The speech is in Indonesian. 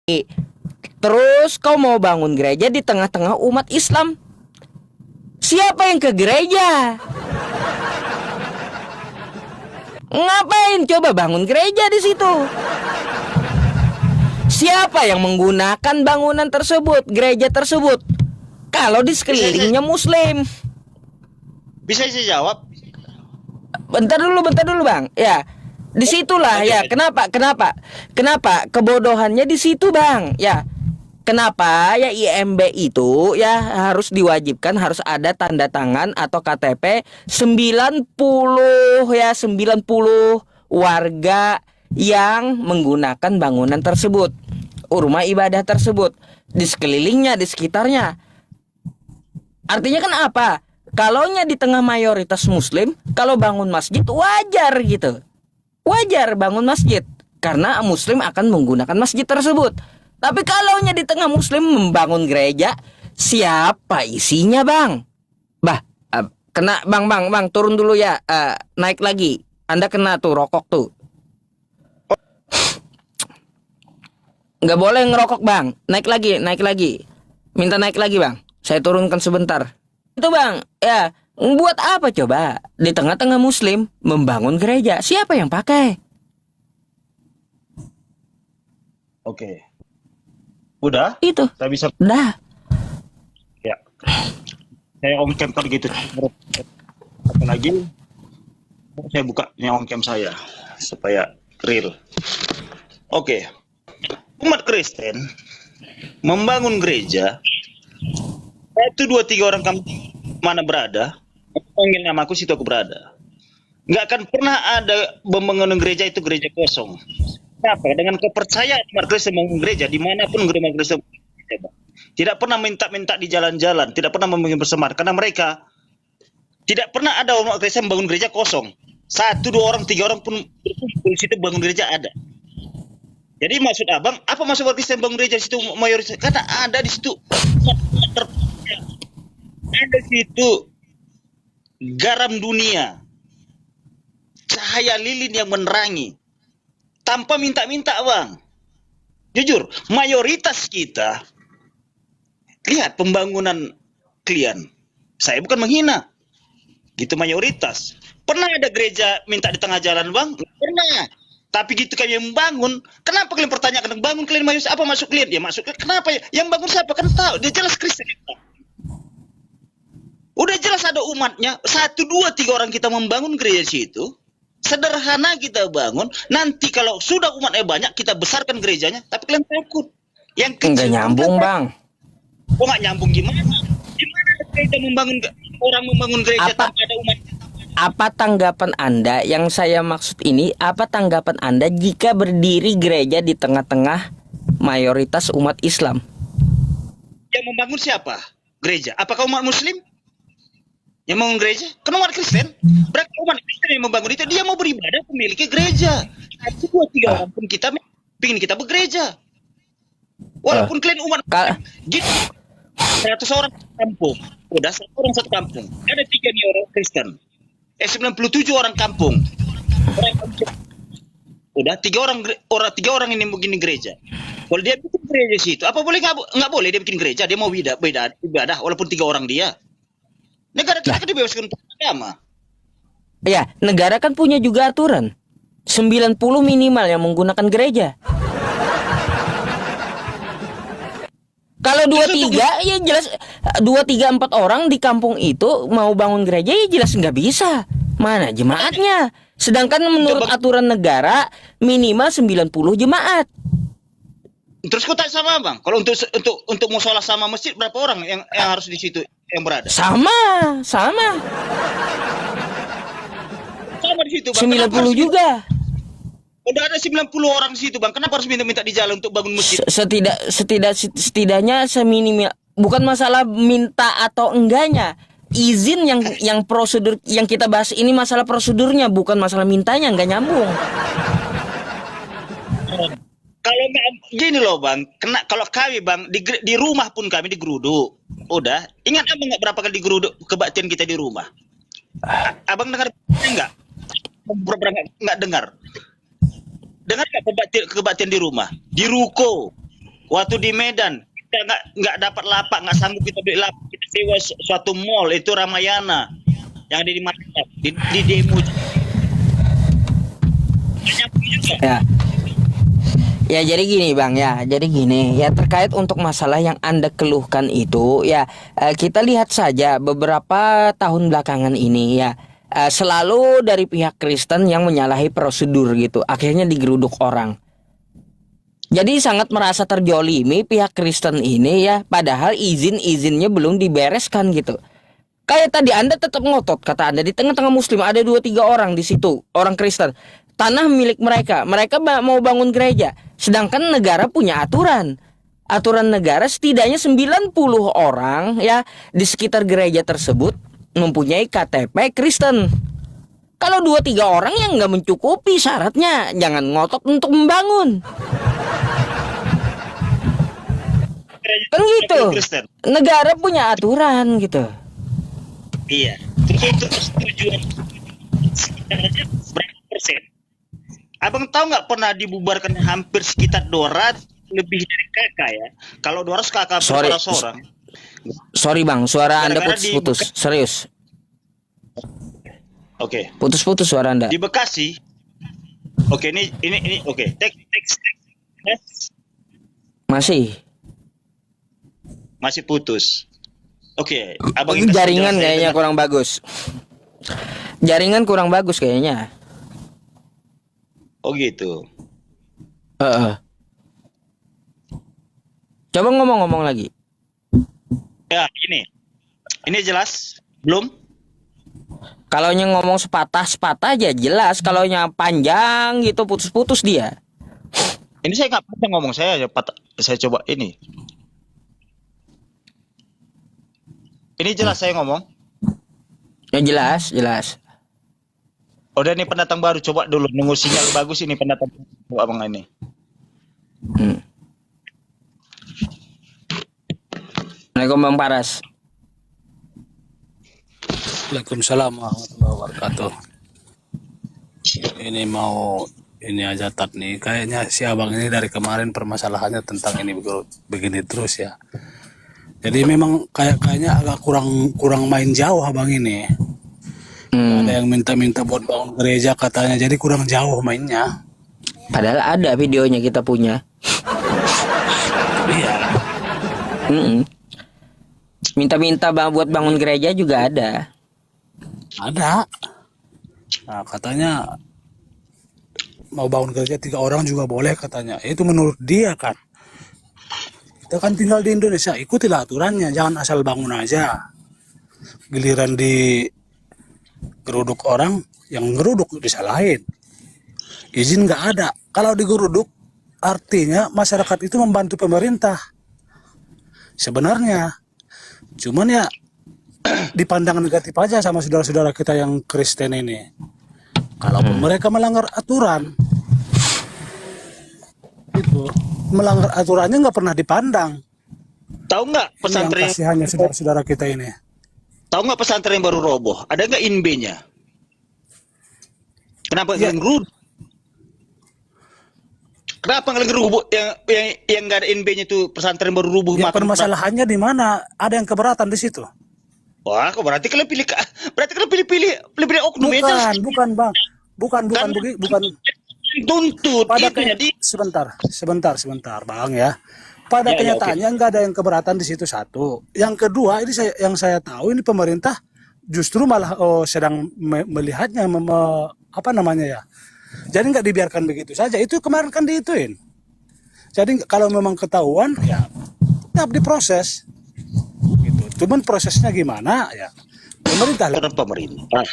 Terus kau mau bangun gereja di tengah-tengah umat Islam. Siapa yang ke gereja? Ngapain coba bangun gereja di situ? Siapa yang menggunakan bangunan tersebut, gereja tersebut? Kalau di sekelilingnya Muslim. Bisa saya jawab? Bentar dulu Bang. Ya, disitulah ya. Kenapa kebodohannya di situ Bang? Ya, kenapa ya IMB itu ya harus diwajibkan, harus ada tanda tangan atau KTP 90 ya, 90 warga yang menggunakan bangunan tersebut, rumah ibadah tersebut, di sekelilingnya, di sekitarnya. Artinya kan apa? Kalaunya di tengah mayoritas Muslim, kalau bangun masjid wajar gitu. Wajar bangun masjid karena Muslim akan menggunakan masjid tersebut. Tapi kalaunya di tengah Muslim membangun gereja, siapa isinya Bang? Kena Bang, turun dulu ya. Naik lagi. Anda kena tuh rokok tuh. Nggak boleh ngerokok Bang. Naik lagi. Minta naik lagi Bang. Saya turunkan sebentar. Itu Bang, ya, buat apa coba di tengah-tengah Muslim membangun gereja? Siapa yang pakai? Oke. Udah? Itu. Saya bisa. Dah. Ya. Saya on cam kalau gitu. Apa lagi? Saya buka on cam saya supaya real. Oke. Umat Kristen membangun gereja. 1, 2, 3 orang kamu mana berada, panggil namaku, situ aku berada. Nggak akan pernah ada membangun gereja itu gereja kosong. Kenapa? Dengan kepercayaan umat Kristen membangun gereja dimanapun umat Kristen tidak pernah minta-minta di jalan-jalan, tidak pernah membangun bersemar, karena mereka tidak pernah ada umat Kristen membangun gereja kosong. 1, 2 orang, 3 orang pun berkumpul di situ bangun gereja ada. Jadi maksud abang, apa maksud umat Kristen bangun gereja di situ mayoritas? Karena ada di situ ada di situ garam dunia, cahaya lilin yang menerangi, tanpa minta-minta Bang. Jujur, mayoritas kita, lihat pembangunan klien, saya bukan menghina, gitu mayoritas. Pernah ada gereja minta di tengah jalan Bang? Pernah. Tapi gitu kalian yang membangun, kenapa kalian pertanyakan bangun kalian mayoritas, apa masuk klien? Ya masuk, kenapa ya? Yang bangun siapa? Kan tahu, dia jelas Kristen. Udah jelas ada umatnya, 1, 2, 3 orang kita membangun gereja situ, sederhana kita bangun, nanti kalau sudah umatnya banyak, kita besarkan gerejanya, tapi kalian takut. Yang kecil nggak nyambung Bang. Kok nggak nyambung gimana? Gimana gereja orang membangun gereja tanpa ada umatnya? Apa tanggapan Anda, yang saya maksud ini, apa tanggapan Anda jika berdiri gereja di tengah-tengah mayoritas umat Islam? Yang membangun siapa? Gereja. Apakah umat Muslim? Yang membangun gereja? Kan umat Kristen. Berarti umat Kristen yang membangun itu, dia mau beribadah memiliki gereja. 1, 2, 3 orang pun kita ingin kita bergereja. Walaupun kalian umat gitu, 100 orang kampung, udah 1 orang satu kampung, ada 3 nih orang Kristen, 97 orang kampung, udah 3 orang ini begini gereja. Kalau dia bikin gereja situ, apa boleh nggak boleh dia bikin gereja? Dia mau ibadah walaupun 3 orang dia. Negara kita kan dibebaskan untuk agama. Ya, negara kan punya juga aturan 90 minimal yang menggunakan gereja. Kalau 2-3 ya jelas, 2-3-4 orang di kampung itu mau bangun gereja ya jelas nggak bisa. Mana jemaatnya? Sedangkan menurut aturan negara minimal 90 jemaat. Terus kau tanya sama Bang, kalau untuk musola sama masjid berapa orang yang harus di situ yang berada? Sama di situ Bang. 90 juga. Udah ada 90 orang di situ Bang. Kenapa harus minta di jalan untuk bangun masjid? Setidaknya seminimal, bukan masalah minta atau enggaknya. Izin yang prosedur yang kita bahas ini masalah prosedurnya, bukan masalah mintanya, nggak nyambung. Kalau gini loh Bang, kalau kami Bang di rumah pun kami digeruduk. Udah, ingat Abang nggak berapa kali digeruduk kebaktian kita di rumah? Abang dengar enggak? Nggak dengar. Dengar nggak kebaktian di rumah? Di ruko. Waktu di Medan kita nggak dapat lapak, nggak sanggup kita beli lapak, kita sewa suatu mall itu Ramayana yang ada di Makassar, di demo banyak juga. Ya. Ya jadi gini Bang ya, jadi gini ya terkait untuk masalah yang Anda keluhkan itu ya kita lihat saja beberapa tahun belakangan ini ya selalu dari pihak Kristen yang menyalahi prosedur gitu, akhirnya digeruduk orang. Jadi sangat merasa terjolimi pihak Kristen ini ya, padahal izin-izinnya belum dibereskan gitu. Kayak tadi Anda tetap ngotot, kata Anda di tengah-tengah Muslim ada 2-3 orang di situ, orang Kristen. Tanah milik mereka, mereka mau bangun gereja. Sedangkan negara punya aturan. Aturan negara setidaknya 90 orang ya di sekitar gereja tersebut mempunyai KTP Kristen. Kalau 2-3 orang yang nggak mencukupi syaratnya, jangan ngotot untuk membangun. Kan gitu. Kristen. Negara punya aturan gitu. Iya. Terus untuk persetujuan sekitarnya berapa persen? Abang tahu nggak pernah dibubarkan hampir sekitar 200 lebih dari kakak ya. Kalau 200 kakak Sorry. berapa seorang? Sorry Bang, suara Anda Gara-gara putus-putus. Serius. Oke. Putus-putus suara Anda. Di Bekasi. Oke, ini oke. Teks. Masih putus. Oke, abang Ini kasih jaringan penjelasan kayaknya dengan- kurang bagus. Jaringan kurang bagus kayaknya. Oh gitu. Heeh. Coba ngomong-ngomong lagi. Ya, ini jelas belum? Kalau yang ngomong sepatah-sepatah aja jelas. Kalau yang panjang gitu putus-putus dia. Ini saya nggak pernah ngomong, saya coba ini. Ini jelas saya ngomong. Ya jelas. Udah nih pendatang baru, coba dulu nunggu sinyal bagus ini pendatang baru, abang ini. Hmm. Assalamualaikum Bang Paras. Waalaikumsalam warahmatullahi wabarakatuh. Ini aja tat nih. Kayaknya si abang ini dari kemarin permasalahannya tentang ini begini terus ya. Jadi memang kayaknya agak kurang main jauh abang ini. Ada yang minta-minta buat bangun gereja katanya. Jadi kurang jauh mainnya. Padahal ada videonya kita punya. Iya. Minta-minta buat bangun gereja juga ada. Ada. Nah katanya mau bangun gereja 3 orang juga boleh katanya. Itu menurut dia kan. Kita kan tinggal di Indonesia, ikutilah aturannya, jangan asal bangun aja. Giliran di geruduk orang, yang geruduk disalahin. Izin nggak ada. Kalau digeruduk, artinya masyarakat itu membantu pemerintah. Sebenarnya, cuman ya dipandang negatif aja sama saudara-saudara kita yang Kristen ini. Kalaupun mereka melanggar aturan, itu melanggar aturannya nggak pernah dipandang. Tahu nggak Ini yang pesantren? kasihannya saudara-saudara kita ini. Tahu nggak pesantren yang baru roboh? Ada nggak INB-nya? Kenapa Ya. nggak ngerubah? Kenapa nggak ngerubah yang nggak ada INB-nya itu pesantren baru rubuh? Ya, makan permasalahannya di mana? Ada yang keberatan di situ? Wah, kok berarti kalian pilih oknum itu Bukan, Bang. Bukan tuntut pada itu jadi sebentar, Bang ya. Pada Ya, kenyataannya nggak ada yang keberatan di situ satu. Yang kedua, ini yang saya tahu ini pemerintah justru malah sedang melihatnya apa namanya ya. Jadi nggak dibiarkan begitu saja. Itu kemarin kan diituin. Jadi kalau memang ketahuan ya tetap diproses. Gitu. Cuman prosesnya gimana ya? Pemerintah pemerintah.